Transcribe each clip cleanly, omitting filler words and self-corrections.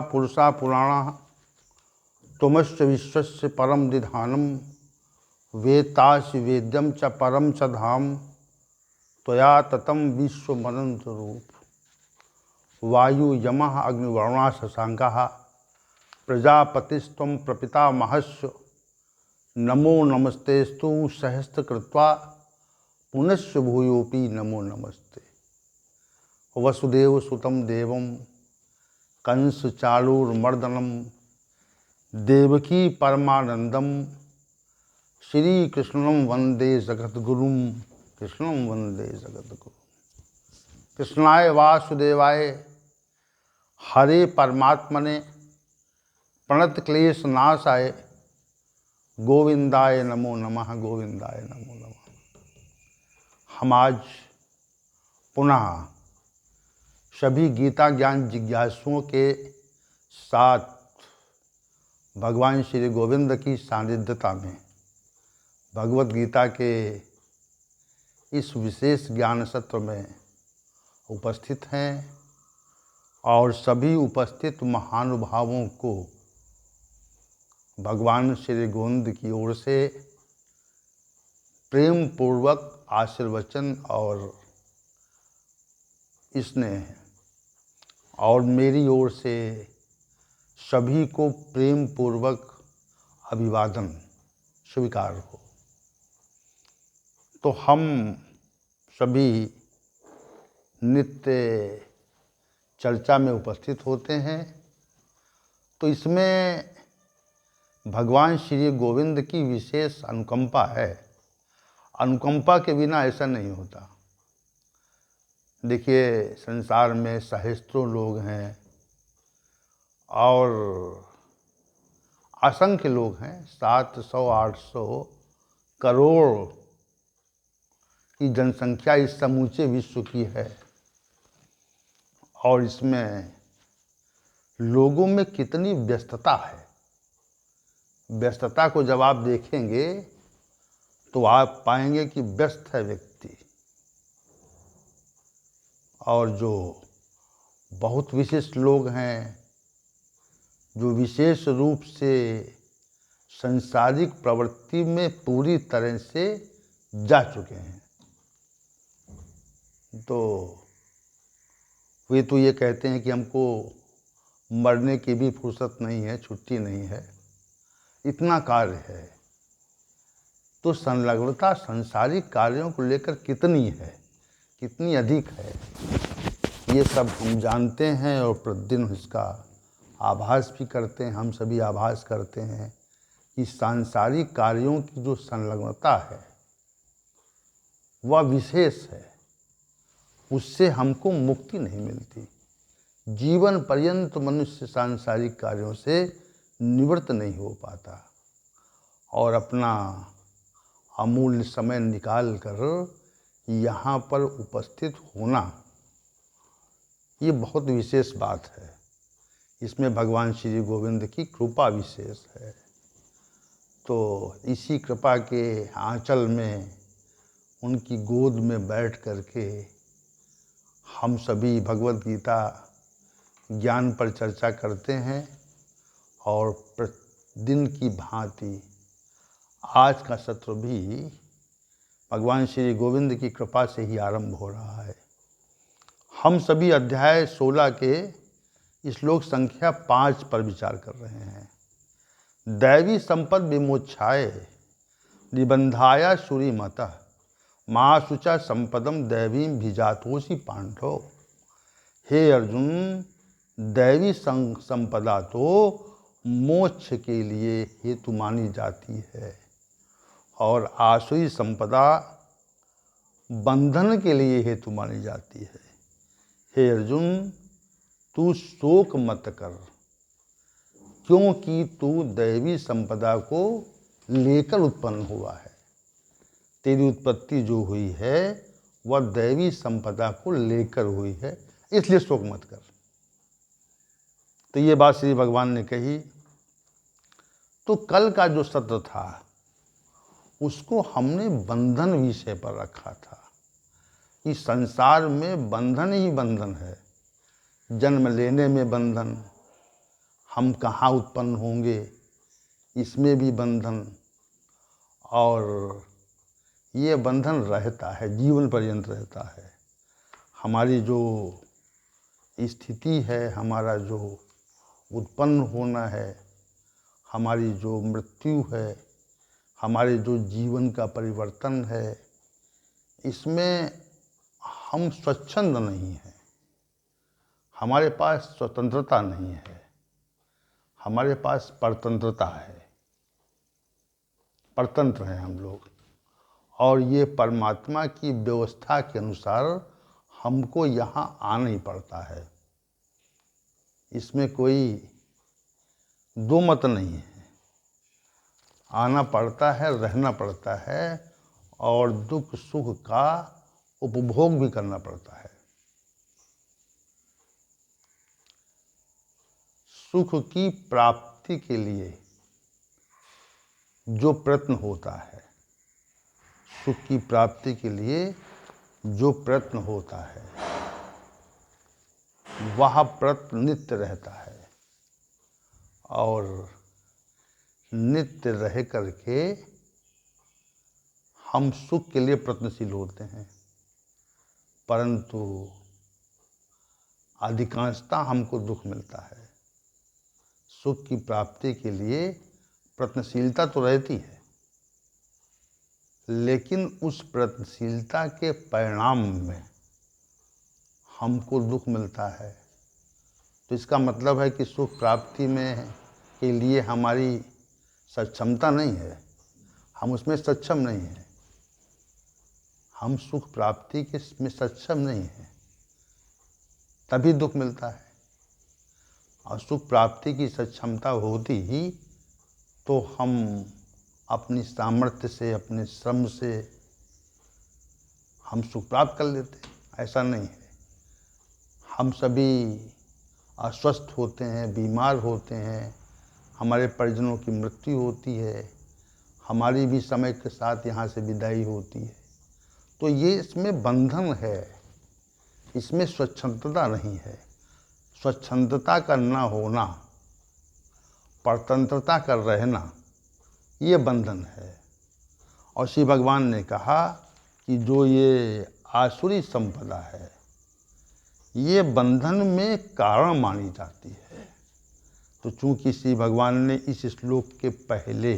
पुरुषा पुराणा तुमश्च विश्वस्य परम निधानम वेत्तासि वेद्यम च परम च धाम त्वया ततम विश्वमनंत रूप वायु यमः अग्निवर्णा शशांकः प्रजापतिस्त्वं प्रपितामहस्य नमो नमस्तेस्तु सहस्रकृत्वा पुनश्च भूयोऽपि नमो नमस्ते। वसुदेव सुतं देवं कंस चाणूरमर्दनम देवकी परमानंदम श्री कृष्णं वंदे जगद्गुरुम कृष्णं वंदे जगद्गुरुम। कृष्णाय वासुदेवाय हरे परमात्मने प्रणत क्लेश नाशाय गोविंदाय नमो नमः गोविंदाय नमो नमः। हम आज पुनः सभी गीता ज्ञान जिज्ञासुओं के साथ भगवान श्री गोविंद की सानिध्यता में भगवत गीता के इस विशेष ज्ञान सत्र में उपस्थित हैं और सभी उपस्थित महानुभावों को भगवान श्री गोविंद की ओर से प्रेम पूर्वक आशीर्वचन और स्नेह और मेरी ओर से सभी को प्रेम पूर्वक अभिवादन स्वीकार हो। तो हम सभी नित्य चर्चा में उपस्थित होते हैं, तो इसमें भगवान श्री गोविंद की विशेष अनुकंपा है। अनुकंपा के बिना ऐसा नहीं होता। देखिए, संसार में सहस्त्रों लोग हैं और असंख्य लोग हैं, 700-800 करोड़ की जनसंख्या इस समूचे विश्व की है। और इसमें लोगों में कितनी व्यस्तता है। व्यस्तता को जब आप देखेंगे तो आप पाएंगे कि व्यस्त है व्यक्ति, और जो बहुत विशिष्ट लोग हैं, जो विशेष रूप से सांसारिक प्रवृत्ति में पूरी तरह से जा चुके हैं, तो वे तो ये कहते हैं कि हमको मरने की भी फुर्सत नहीं है, छुट्टी नहीं है, इतना कार्य है। तो संलग्नता सांसारिक कार्यों को लेकर कितनी है, कितनी अधिक है, ये सब हम जानते हैं और प्रतिदिन इसका आभास भी करते हैं। हम सभी आभास करते हैं कि सांसारिक कार्यों की जो संलग्नता है वह विशेष है, उससे हमको मुक्ति नहीं मिलती। जीवन पर्यंत मनुष्य सांसारिक कार्यों से निवृत्त नहीं हो पाता और अपना अमूल्य समय निकाल कर यहाँ पर उपस्थित होना, ये बहुत विशेष बात है। इसमें भगवान श्री गोविंद की कृपा विशेष है। तो इसी कृपा के आंचल में, उनकी गोद में बैठ करके हम सभी भगवत गीता ज्ञान पर चर्चा करते हैं और प्रतिदिन की भांति आज का सत्र भी भगवान श्री गोविंद की कृपा से ही आरंभ हो रहा है। हम सभी अध्याय 16 के श्लोक संख्या 5 पर विचार कर रहे हैं। दैवी संपद विमोक्षाय निबंधाया सूरीमतः माँ शुचा संपदम दैवीं भिजातोषि पांडव। हे अर्जुन, दैवी संपदा तो मोक्ष के लिए हेतु मानी जाती है और आसुरी संपदा बंधन के लिए हेतु मानी जाती है। हे अर्जुन, तू शोक मत कर, क्योंकि तू दैवी संपदा को लेकर उत्पन्न हुआ है। तेरी उत्पत्ति जो हुई है वह दैवी संपदा को लेकर हुई है, इसलिए शोक मत कर। तो ये बात श्री भगवान ने कही। तो कल का जो सत्र था उसको हमने बंधन विषय पर रखा था। इस संसार में बंधन ही बंधन है। जन्म लेने में बंधन, हम कहाँ उत्पन्न होंगे, इसमें भी बंधन, और ये बंधन रहता है, जीवन पर्यंत रहता है। हमारी जो स्थिति है, हमारा जो उत्पन्न होना है, हमारी जो मृत्यु है, हमारे जो जीवन का परिवर्तन है, इसमें हम स्वच्छंद नहीं हैं। हमारे पास स्वतंत्रता नहीं है, हमारे पास परतंत्रता है, परतंत्र हैं हम लोग। और ये परमात्मा की व्यवस्था के अनुसार हमको यहाँ आना ही पड़ता है। इसमें कोई दो मत नहीं है। आना पड़ता है, रहना पड़ता है, और दुख सुख का उपभोग भी करना पड़ता है। सुख की प्राप्ति के लिए जो प्रयत्न होता है, सुख की प्राप्ति के लिए जो प्रयत्न होता है, वह प्रयत्न नित्य रहता है, और नित्य रह करके हम सुख के लिए प्रयत्नशील होते हैं, परंतु अधिकांशतः हमको दुख मिलता है। सुख की प्राप्ति के लिए प्रयत्नशीलता तो रहती है, लेकिन उस प्रयत्नशीलता के परिणाम में हमको दुख मिलता है। तो इसका मतलब है कि सुख प्राप्ति में के लिए हमारी सक्षमता नहीं है, हम उसमें सक्षम नहीं हैं, हम सुख प्राप्ति के में सक्षम नहीं हैं, तभी दुख मिलता है। और सुख प्राप्ति की सक्षमता होती ही तो हम अपनी सामर्थ्य से, अपने श्रम से हम सुख प्राप्त कर लेते हैं। ऐसा नहीं है। हम सभी अस्वस्थ होते हैं, बीमार होते हैं, हमारे परिजनों की मृत्यु होती है, हमारी भी समय के साथ यहाँ से विदाई होती है। तो ये इसमें बंधन है, इसमें स्वच्छंदता नहीं है। स्वच्छंदता का न होना, परतंत्रता का रहना, ये बंधन है। और श्री भगवान ने कहा कि जो ये आसुरी संपदा है, ये बंधन में कारण मानी जाती है। तो चूंकि श्री भगवान ने इस श्लोक के पहले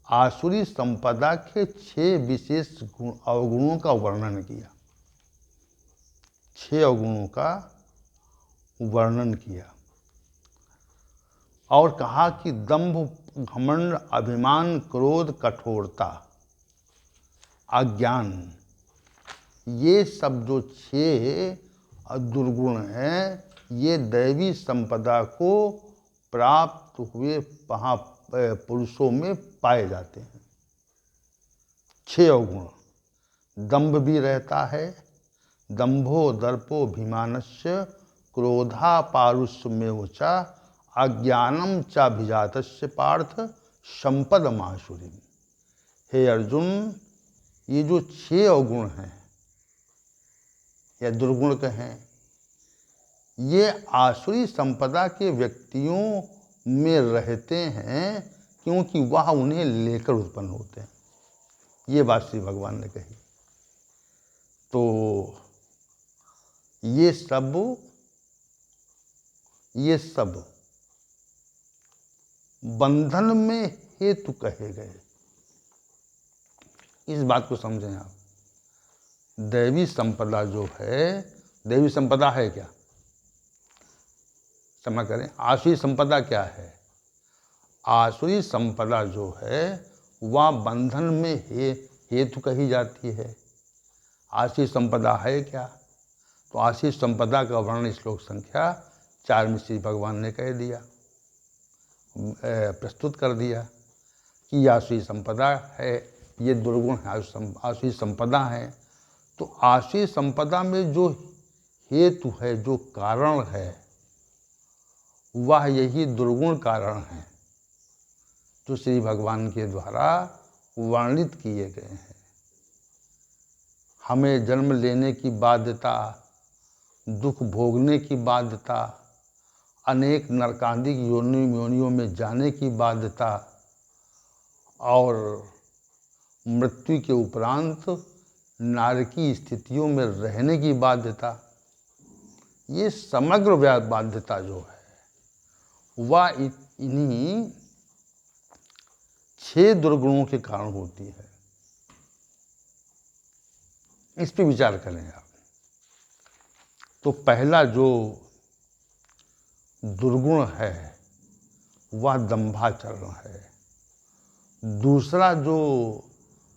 आसुरी संपदा के 6 विशेष अवगुणों का वर्णन किया, 6 अवगुणों का वर्णन किया, और कहा कि दंभ, घमंड, अभिमान, क्रोध, कठोरता, अज्ञान, ये सब जो 6 दुर्गुण हैं, ये दैवी संपदा को प्राप्त हुए पुरुषों में पाए जाते हैं। 6 अवगुण। दंभ भी रहता है, दंभो दर्पोभिमानस्य क्रोधा पारुष्यमेव च अज्ञानम चाभिजातस्य पार्थ संपदमासुरी। हे अर्जुन, ये जो 6 अवगुण हैं या दुर्गुण कहें, ये आसुरी संपदा के व्यक्तियों में रहते हैं, क्योंकि वह उन्हें लेकर उत्पन्न होते हैं। ये बात श्री भगवान ने कही। तो ये सब बंधन में हेतु कहे गए। इस बात को समझें आप। दैवी संपदा जो है, दैवी संपदा है क्या? क्षमा करें, आसुरी संपदा क्या है? आसुरी संपदा जो है वह बंधन में हेतु कही जाती है। आसुरी संपदा है क्या? तो आसुरी संपदा का वर्णन श्लोक संख्या 4 में श्री भगवान ने कह दिया, प्रस्तुत कर दिया कि आसुरी संपदा है, ये दुर्गुण है, आसुरी संपदा है। तो आसुरी संपदा में जो हेतु है, जो कारण है, वह यही दुर्गुण कारण है जो श्री भगवान के द्वारा वर्णित किए गए हैं। हमें जन्म लेने की बाध्यता दुख भोगने की बाध्यता, अनेक नरकांतिक योनियों में जाने की बाध्यता और मृत्यु के उपरांत नारकी स्थितियों में रहने की बाध्यता, ये समग्र बाध्यता जो है वह इन्हीं 6 दुर्गुणों के कारण होती है। इस पे विचार करें आप। तो पहला जो दुर्गुण है वह दंभाचरण है। दूसरा जो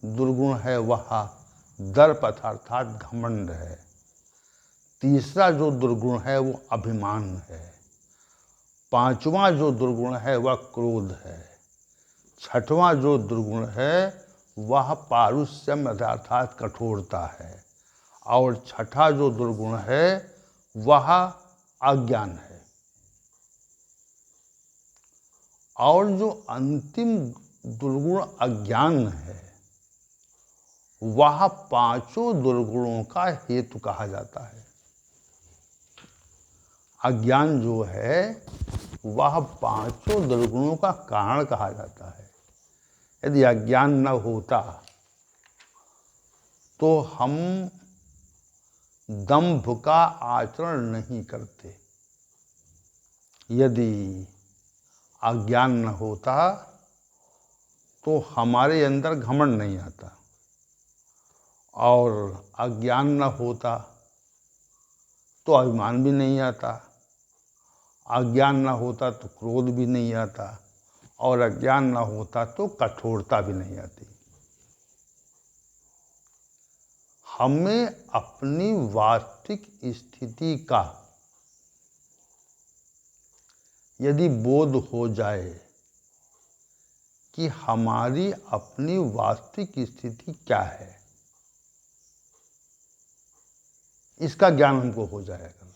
दुर्गुण है वह दर्प अर्थात घमंड है। तीसरा जो दुर्गुण है वो अभिमान है। पांचवा जो दुर्गुण है वह क्रोध है। छठवां जो दुर्गुण है वह पारुष्यम अर्थात कठोरता है। और छठा जो दुर्गुण है वह अज्ञान है। और जो अंतिम दुर्गुण अज्ञान है वह पांचों दुर्गुणों का हेतु कहा जाता है। अज्ञान जो है वह पांचों दुर्गुणों का कारण कहा जाता है। यदि अज्ञान न होता तो हम दंभ का आचरण नहीं करते। यदि अज्ञान न होता तो हमारे अंदर घमंड नहीं आता, और अज्ञान न होता तो अभिमान भी नहीं आता, अज्ञान न होता तो क्रोध भी नहीं आता, और अज्ञान न होता तो कठोरता भी नहीं आती। हमें अपनी वास्तविक स्थिति का यदि बोध हो जाए कि हमारी अपनी वास्तविक स्थिति क्या है, इसका ज्ञान हमको हो जाएगा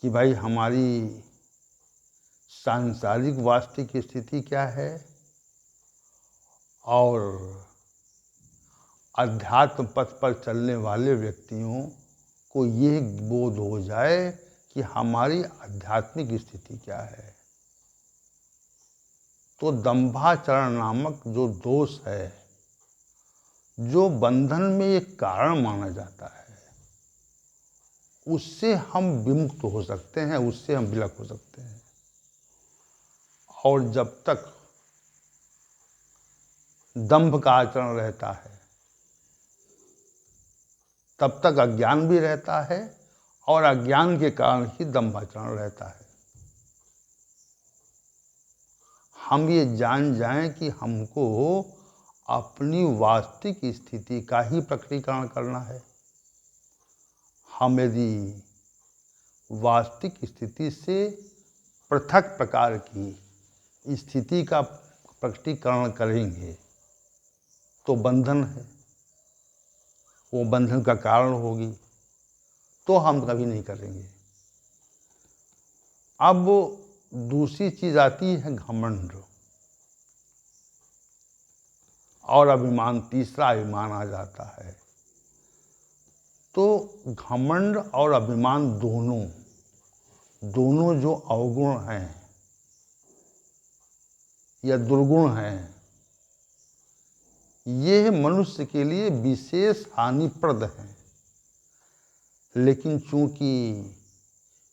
कि भाई हमारी सांसारिक वास्तविक स्थिति क्या है और अध्यात्म पथ पर चलने वाले व्यक्तियों को ये बोध हो जाए कि हमारी आध्यात्मिक स्थिति क्या है। तो दंभाचरण नामक जो दोष है, जो बंधन में एक कारण माना जाता है, उससे हम विमुक्त हो सकते हैं, उससे हम विलक हो सकते हैं। और जब तक दंभ का आचरण रहता है तब तक अज्ञान भी रहता है, और अज्ञान के कारण ही दंभाचरण रहता है। हम ये जान जाएं कि हमको अपनी वास्तविक स्थिति का ही प्रकटीकरण करना है। हम यदि वास्तविक स्थिति से पृथक प्रकार की स्थिति का प्रकटीकरण करेंगे तो बंधन है, वो बंधन का कारण होगी, तो हम कभी नहीं करेंगे। अब दूसरी चीज आती है घमंड और अभिमान। तीसरा अभिमान आ जाता है। तो घमंड और अभिमान दोनों जो अवगुण हैं या दुर्गुण हैं, ये मनुष्य के लिए विशेष हानिप्रद हैं। लेकिन चूंकि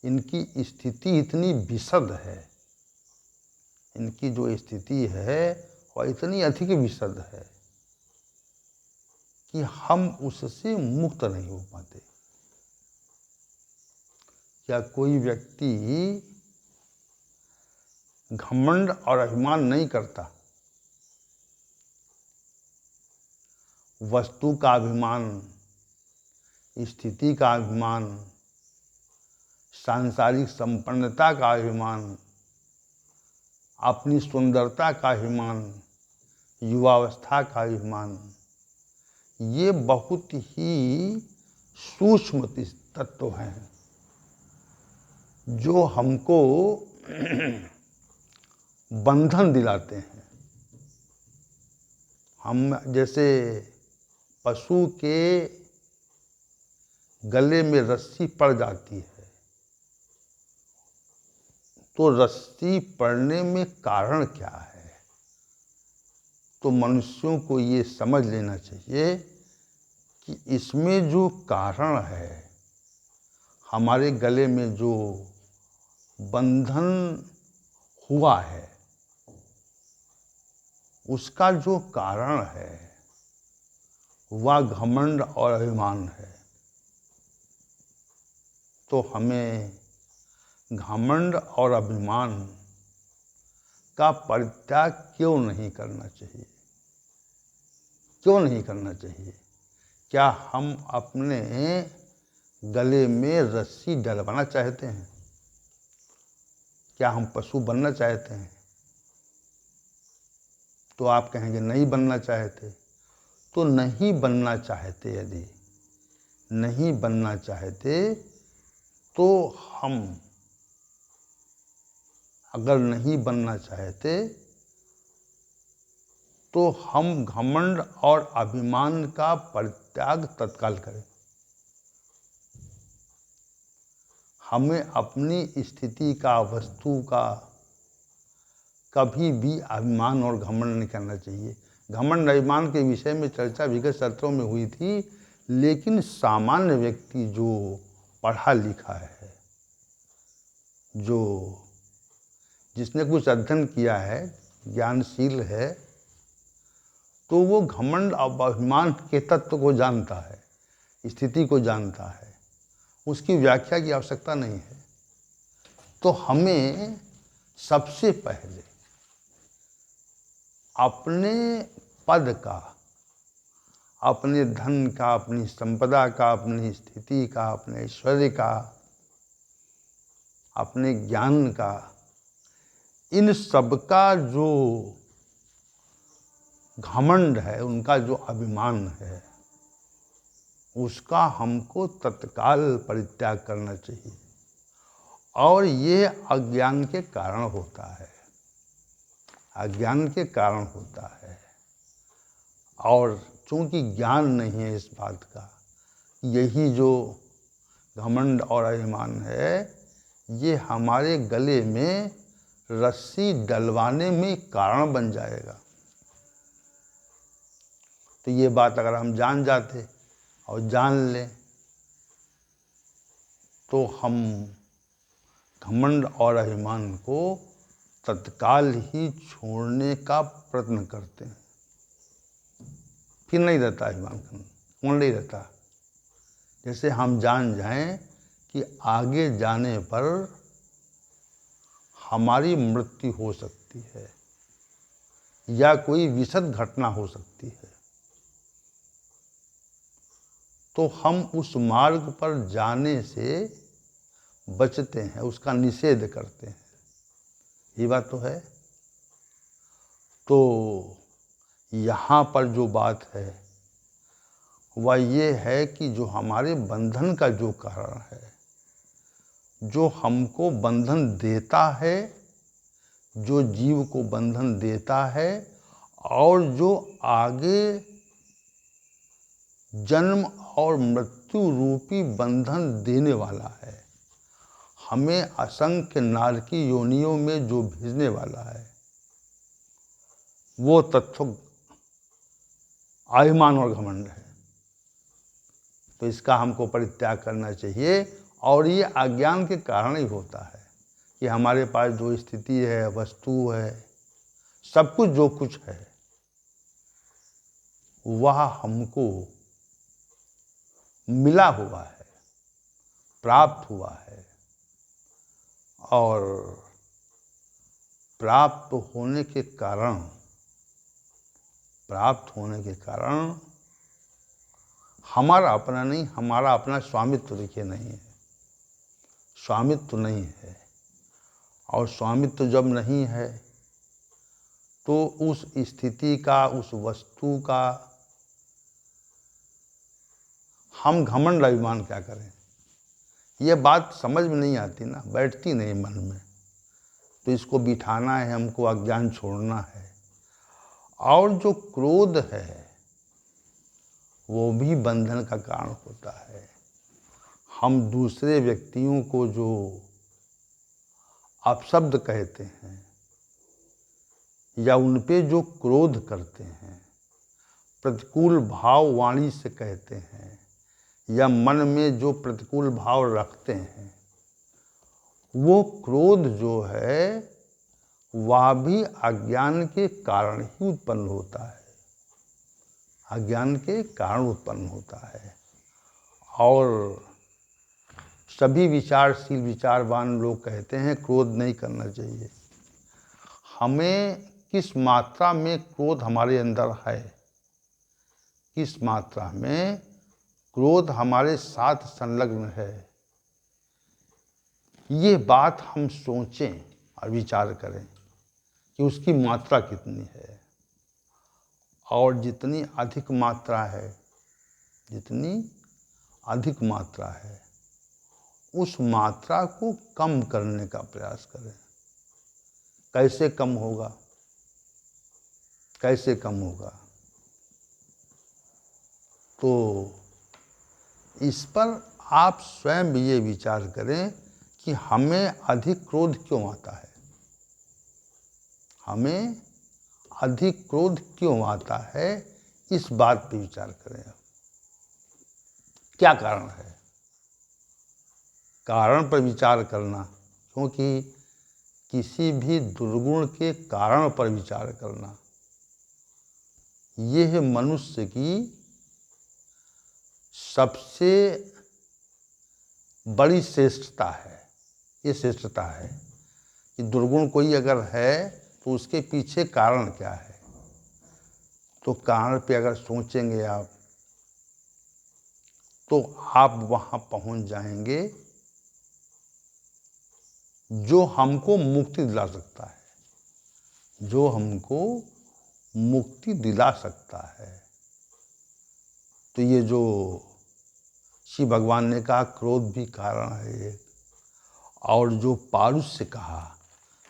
इनकी स्थिति इतनी विशद है, इनकी जो स्थिति है वह इतनी अधिक विशद है कि हम उससे मुक्त नहीं हो पाते। क्या कोई व्यक्ति घमंड और अभिमान नहीं करता? वस्तु का अभिमान, स्थिति का अभिमान, सांसारिक संपन्नता का अभिमान, अपनी सुंदरता का अभिमान, युवावस्था का अभिमान, ये बहुत ही सूक्ष्म तत्व हैं जो हमको बंधन दिलाते हैं। हम जैसे पशु के गले में रस्सी पड़ जाती है, तो रस्सी पड़ने में कारण क्या है? तो मनुष्यों को ये समझ लेना चाहिए कि इसमें जो कारण है, हमारे गले में जो बंधन हुआ है, उसका जो कारण है वह घमंड और अभिमान है। तो हमें घमंड और अभिमान का परित्याग क्यों नहीं करना चाहिए? क्यों नहीं करना चाहिए? क्या हम अपने गले में रस्सी डलवाना चाहते हैं? क्या हम पशु बनना चाहते हैं? तो आप कहेंगे नहीं बनना चाहते। तो नहीं बनना चाहते, यदि नहीं बनना चाहते तो हम, अगर नहीं बनना चाहते तो हम घमंड और अभिमान का परित्याग तत्काल करें। हमें अपनी स्थिति का, वस्तु का कभी भी अभिमान और घमंड नहीं करना चाहिए। घमंड अभिमान के विषय में चर्चा विगत सत्रों में हुई थी, लेकिन सामान्य व्यक्ति जो पढ़ा लिखा है, जो जिसने कुछ अध्ययन किया है, ज्ञानशील है, तो वो घमंड और अभिमान के तत्व को जानता है, स्थिति को जानता है, उसकी व्याख्या की आवश्यकता नहीं है। तो हमें सबसे पहले अपने पद का, अपने धन का, अपनी संपदा का, अपनी स्थिति का, अपने ऐश्वर्य का, अपने ज्ञान का, इन सब का जो घमंड है, उनका जो अभिमान है, उसका हमको तत्काल परित्याग करना चाहिए। और ये अज्ञान के कारण होता है, अज्ञान के कारण होता है। और चूंकि ज्ञान नहीं है इस बात का, यही जो घमंड और अभिमान है, ये हमारे गले में रस्सी डलवाने में कारण बन जाएगा। तो ये बात अगर हम जान जाते और जान लें, तो हम घमंड और अभिमान को तत्काल ही छोड़ने का प्रयत्न करते हैं। फिर नहीं रहता अभिमान, कौन नहीं रहता। जैसे हम जान जाएं कि आगे जाने पर हमारी मृत्यु हो सकती है या कोई विषद घटना हो सकती है, तो हम उस मार्ग पर जाने से बचते हैं, उसका निषेध करते हैं। ये बात तो है। तो यहाँ पर जो बात है वह ये है कि जो हमारे बंधन का जो कारण है, जो हमको बंधन देता है, जो जीव को बंधन देता है, और जो आगे जन्म और मृत्यु रूपी बंधन देने वाला है, हमें असंख्य नारकी योनियों में जो भेजने वाला है, वो तत्व अभिमान और घमंड है। तो इसका हमको परित्याग करना चाहिए। और ये अज्ञान के कारण ही होता है कि हमारे पास जो स्थिति है, वस्तु है, सब कुछ जो कुछ है, वह हमको मिला हुआ है, प्राप्त हुआ है। और प्राप्त होने के कारण हमारा अपना नहीं, हमारा अपना स्वामित्व देखिए नहीं है, स्वामित्व नहीं है। और स्वामित्व जब नहीं है तो उस स्थिति का, उस वस्तु का हम घमंड अभिमान क्या करें? ये बात समझ में नहीं आती ना, बैठती नहीं मन में। तो इसको बिठाना है हमको, अज्ञान छोड़ना है। और जो क्रोध है वो भी बंधन का कारण होता है। हम दूसरे व्यक्तियों को जो अपशब्द कहते हैं या उन पे जो क्रोध करते हैं, प्रतिकूल भाव वाणी से कहते हैं या मन में जो प्रतिकूल भाव रखते हैं, वो क्रोध जो है वह भी अज्ञान के कारण ही उत्पन्न होता है, अज्ञान के कारण उत्पन्न होता है। और सभी विचारशील विचारवान लोग कहते हैं क्रोध नहीं करना चाहिए। हमें किस मात्रा में क्रोध हमारे अंदर है, किस मात्रा में क्रोध हमारे साथ संलग्न है, ये बात हम सोचें और विचार करें कि उसकी मात्रा कितनी है। और जितनी अधिक मात्रा है, जितनी अधिक मात्रा है, उस मात्रा को कम करने का प्रयास करें। कैसे कम होगा, कैसे कम होगा? तो इस पर आप स्वयं ये विचार करें कि हमें अधिक क्रोध क्यों आता है, हमें अधिक क्रोध क्यों आता है, इस बात पे विचार करें। क्या कारण है? कारण पर विचार करना, क्योंकि किसी भी दुर्गुण के कारण पर विचार करना, यह मनुष्य की सबसे बड़ी श्रेष्ठता है। ये श्रेष्ठता है कि दुर्गुण कोई अगर है तो उसके पीछे कारण क्या है। तो कारण पे अगर सोचेंगे आप, तो आप वहाँ पहुँच जाएंगे जो हमको मुक्ति दिला सकता है, जो हमको मुक्ति दिला सकता है। तो ये जो श्री भगवान ने कहा क्रोध भी कारण है एक, और जो पारुष्य कहा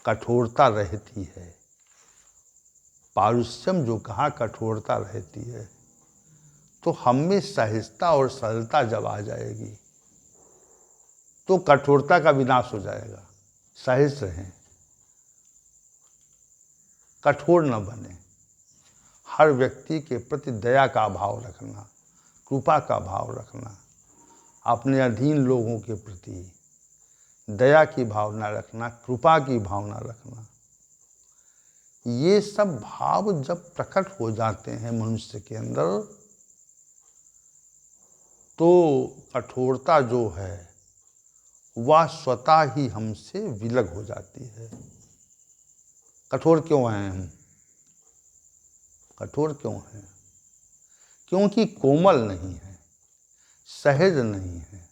कठोरता रहती है, पारुष्यम जो कहा कठोरता रहती है, तो हम में सहजता और सरलता जब आ जाएगी तो कठोरता का विनाश हो जाएगा। सहज रहें, कठोर न बने, हर व्यक्ति के प्रति दया का भाव रखना, कृपा का भाव रखना, अपने अधीन लोगों के प्रति दया की भावना रखना, कृपा की भावना रखना। ये सब भाव जब प्रकट हो जाते हैं मनुष्य के अंदर, तो कठोरता जो है वह स्वतः ही हमसे विलग हो जाती है। कठोर क्यों हैं हम? कठोर क्यों हैं? क्योंकि कोमल नहीं है, सहज नहीं है,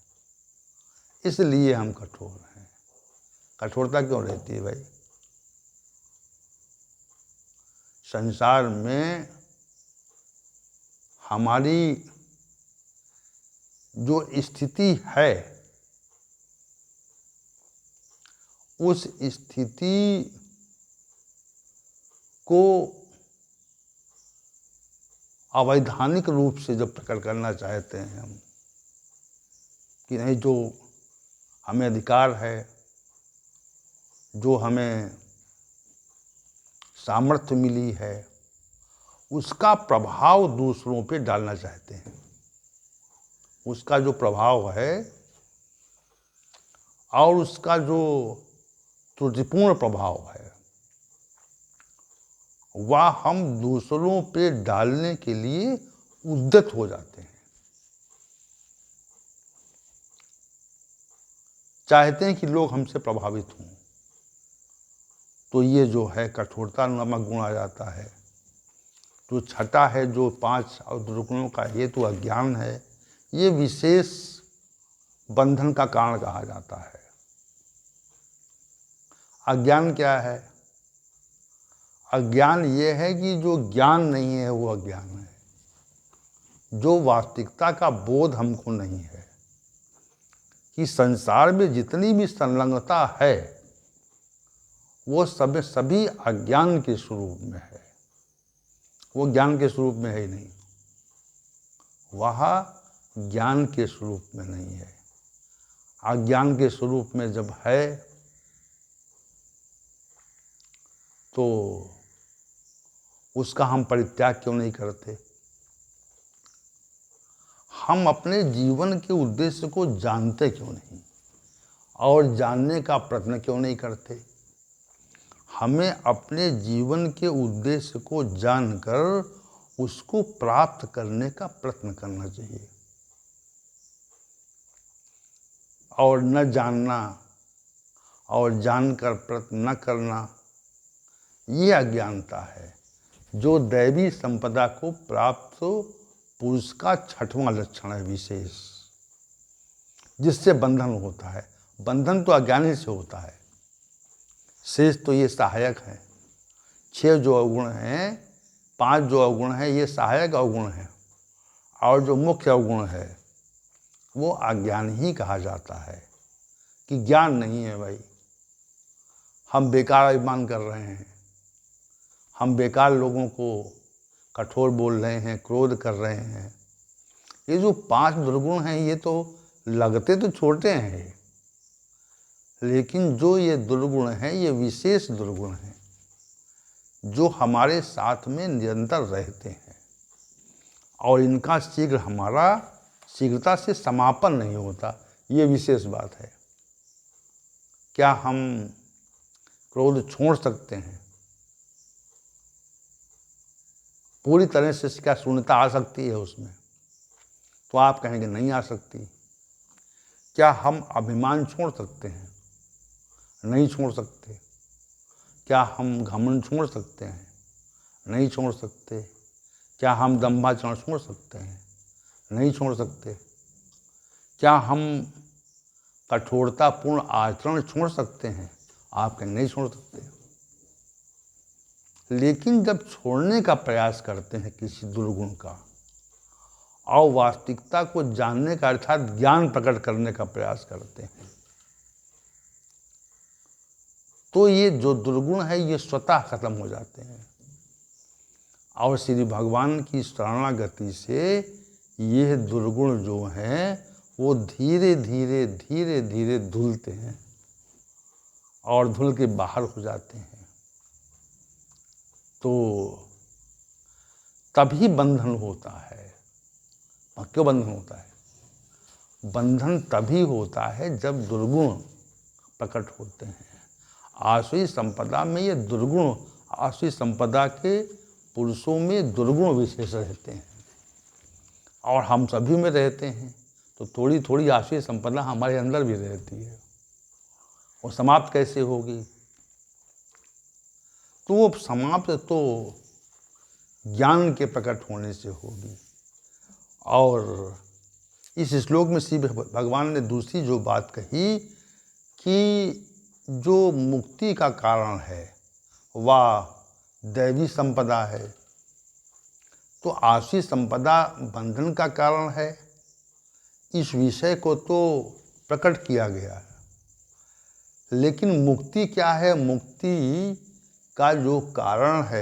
इसलिए हम कठोर हैं। कठोरता क्यों रहती है भाई? संसार में हमारी जो स्थिति है, उस स्थिति को अवैधानिक रूप से जब प्रकट करना चाहते हैं हम कि नहीं, जो हमें अधिकार है, जो हमें सामर्थ्य मिली है, उसका प्रभाव दूसरों पे डालना चाहते हैं। उसका जो प्रभाव है और उसका जो त्रुटिपूर्ण प्रभाव है, वह हम दूसरों पे डालने के लिए उद्यत हो जाते हैं। चाहते हैं कि लोग हमसे प्रभावित हों। तो ये जो है कठोरता नामक गुण आ जाता है। जो छठा है, जो 5 और दुर्गुणों का हेतु अज्ञान है, ये विशेष बंधन का कारण कहा जाता है। अज्ञान क्या है? अज्ञान ये है कि जो ज्ञान नहीं है वो अज्ञान है। जो वास्तविकता का बोध हमको नहीं है कि संसार में जितनी भी संलग्नता है वो सभी अज्ञान के स्वरूप में है, वो ज्ञान के स्वरूप में है ही नहीं, वह ज्ञान के स्वरूप में नहीं है। अज्ञान के स्वरूप में जब है तो उसका हम परित्याग क्यों नहीं करते? हम अपने जीवन के उद्देश्य को जानते क्यों नहीं और जानने का प्रयत्न क्यों नहीं करते? हमें अपने जीवन के उद्देश्य को जानकर उसको प्राप्त करने का प्रयत्न करना चाहिए और न जानना और जानकर प्रयत्न न करना, ये अज्ञानता है जो दैवी संपदा को प्राप्त पुरुष का छठवां लक्षण है विशेष, जिससे बंधन होता है। बंधन तो अज्ञानी से होता है, शेष तो ये सहायक है। 6 जो अवगुण हैं, 5 जो अवगुण हैं, ये सहायक अवगुण हैं और जो मुख्य अवगुण है वो अज्ञान ही कहा जाता है कि ज्ञान नहीं है भाई। हम बेकार अभिमान कर रहे हैं, हम बेकार लोगों को कठोर बोल रहे हैं, क्रोध कर रहे हैं। ये जो 5 दुर्गुण हैं ये तो लगते तो छोटे हैं, लेकिन जो ये दुर्गुण हैं ये विशेष दुर्गुण हैं जो हमारे साथ में निरंतर रहते हैं और इनका शीघ्रता से समापन नहीं होता। ये विशेष बात है। क्या हम क्रोध छोड़ सकते हैं? पूरी तरह से क्या शून्यता आ सकती है उसमें? तो आप कहेंगे नहीं आ सकती। क्या हम अभिमान छोड़ सकते हैं? नहीं छोड़ सकते। क्या हम घमंड छोड़ सकते हैं? नहीं छोड़ सकते। क्या हम दंभाचरण छोड़ सकते हैं? नहीं छोड़ सकते। क्या हम कठोरतापूर्ण आचरण छोड़ सकते हैं? आप कहेंगे नहीं छोड़ सकते। लेकिन जब छोड़ने का प्रयास करते हैं किसी दुर्गुण का और वास्तविकता को जानने का अर्थात ज्ञान प्रकट करने का प्रयास करते हैं, तो ये जो दुर्गुण है ये स्वतः खत्म हो जाते हैं और श्री भगवान की शरणागति से ये दुर्गुण जो हैं वो धीरे धीरे धीरे धीरे धुलते हैं और धुल के बाहर हो जाते हैं। तो तभी बंधन होता है। क्यों बंधन होता है? बंधन तभी होता है जब दुर्गुण प्रकट होते हैं। आसुरी संपदा में ये दुर्गुण, आसुरी संपदा के पुरुषों में दुर्गुण विशेष रहते हैं और हम सभी में रहते हैं। तो थोड़ी थोड़ी आसुरी संपदा हमारे अंदर भी रहती है। वो समाप्त कैसे होगी? तो वो समाप्त तो ज्ञान के प्रकट होने से होगी। और इस श्लोक में श्री भगवान ने दूसरी जो बात कही कि जो मुक्ति का कारण है वह दैवी संपदा है। तो आसुरी संपदा बंधन का कारण है, इस विषय को तो प्रकट किया गया है। लेकिन मुक्ति क्या है? मुक्ति का जो कारण है